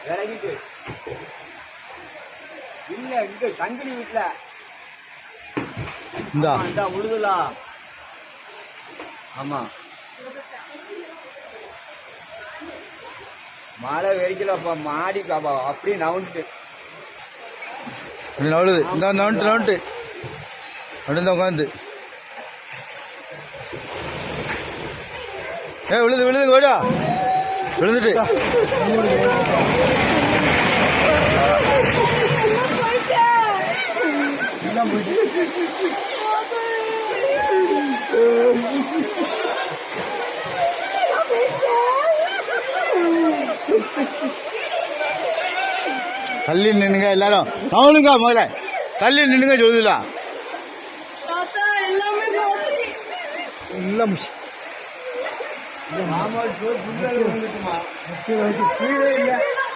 விலகிட்டு இல்ல இங்க சங்கிலி வீட்டுல இந்த உழுதுலா. ஆமா மழை வெறிக்கலப்பா மாடி காப்பா அப்படியே நவுண்டு நவுழுது. இந்த நவுண்டு நவுண்டு அப்படியே உட்காந்து விழுது விழுது கோடா விழுந்துட்டு தள்ளி நின்னுங்க எல்லாரும். நவுனுங்க முதல்ல தள்ளி நின்னுங்க சொல்லுதுல எல்லாம் கீழே இல்லை.